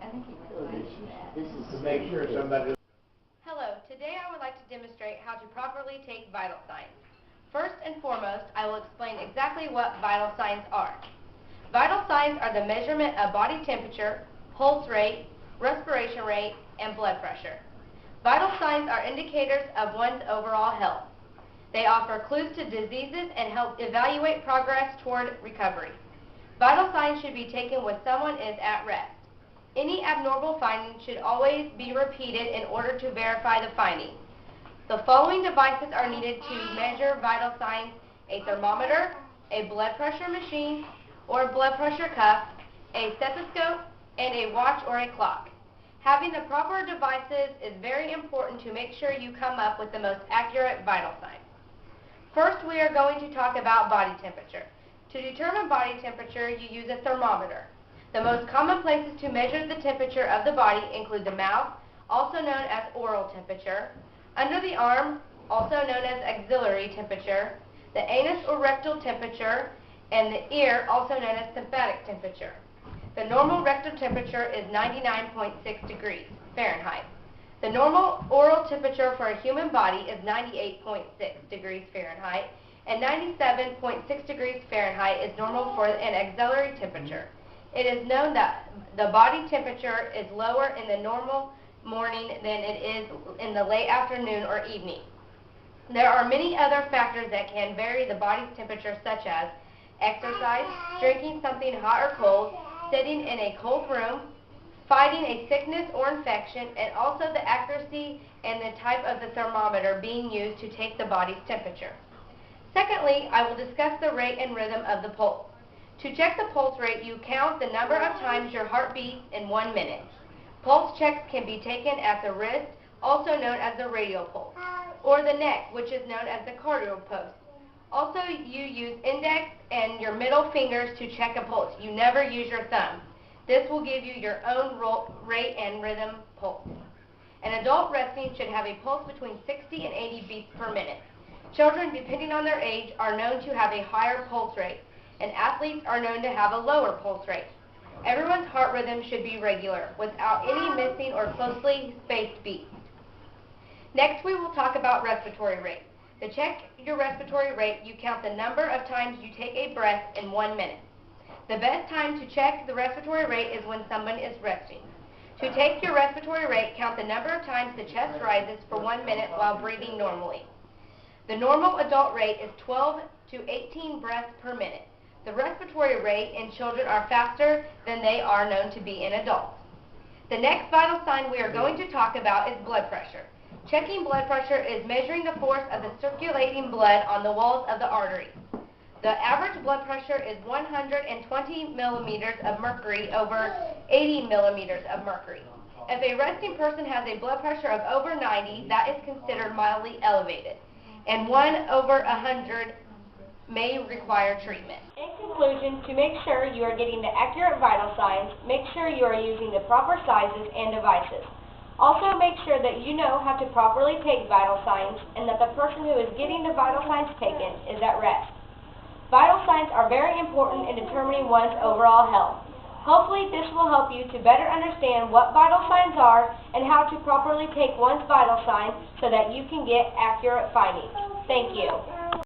I think he Oh, was this is To make sure somebody... Hello, today I would like to demonstrate how to properly take vital signs. First and foremost, I will explain exactly what vital signs are. Vital signs are the measurement of body temperature, pulse rate, respiration rate, and blood pressure. Vital signs are indicators of one's overall health. They offer clues to diseases and help evaluate progress toward recovery. Vital signs should be taken when someone is at rest. Any abnormal finding should always be repeated in order to verify the finding. The following devices are needed to measure vital signs: a thermometer, a blood pressure machine or blood pressure cuff, a stethoscope, and a watch or a clock. Having the proper devices is very important to make sure you come up with the most accurate vital signs. First, we are going to talk about body temperature. To determine body temperature, you use a thermometer. The most common places to measure the temperature of the body include the mouth, also known as oral temperature, under the arm, also known as axillary temperature, the anus or rectal temperature, and the ear, also known as tympanic temperature. The normal rectal temperature is 99.6 degrees Fahrenheit. The normal oral temperature for a human body is 98.6 degrees Fahrenheit, and 97.6 degrees Fahrenheit is normal for an axillary temperature. It is known that the body temperature is lower in the normal morning than it is in the late afternoon or evening. There are many other factors that can vary the body's temperature, such as exercise, drinking something hot or cold, sitting in a cold room, fighting a sickness or infection, and also the accuracy and the type of the thermometer being used to take the body's temperature. Secondly, I will discuss the rate and rhythm of the pulse. To check the pulse rate, you count the number of times your heart beats in 1 minute. Pulse checks can be taken at the wrist, also known as the radial pulse, or the neck, which is known as the cardial pulse. Also, you use index and your middle fingers to check a pulse. You never use your thumb. This will give you your own rate and rhythm pulse. An adult resting should have a pulse between 60 and 80 beats per minute. Children, depending on their age, are known to have a higher pulse rate, and athletes are known to have a lower pulse rate. Everyone's heart rhythm should be regular, without any missing or closely spaced beats. Next, we will talk about respiratory rate. To check your respiratory rate, you count the number of times you take a breath in 1 minute. The best time to check the respiratory rate is when someone is resting. To take your respiratory rate, count the number of times the chest rises for 1 minute while breathing normally. The normal adult rate is 12 to 18 breaths per minute. The respiratory rate in children are faster than they are known to be in adults. The next vital sign we are going to talk about is blood pressure. Checking blood pressure is measuring the force of the circulating blood on the walls of the arteries. The average blood pressure is 120 millimeters of mercury over 80 millimeters of mercury. If a resting person has a blood pressure of over 90, that is considered mildly elevated, and 1 over 100 may require treatment. In conclusion, to make sure you are getting the accurate vital signs, make sure you are using the proper sizes and devices. Also, make sure that you know how to properly take vital signs and that the person who is getting the vital signs taken is at rest. Vital signs are very important in determining one's overall health. Hopefully, this will help you to better understand what vital signs are and how to properly take one's vital signs so that you can get accurate findings. Thank you.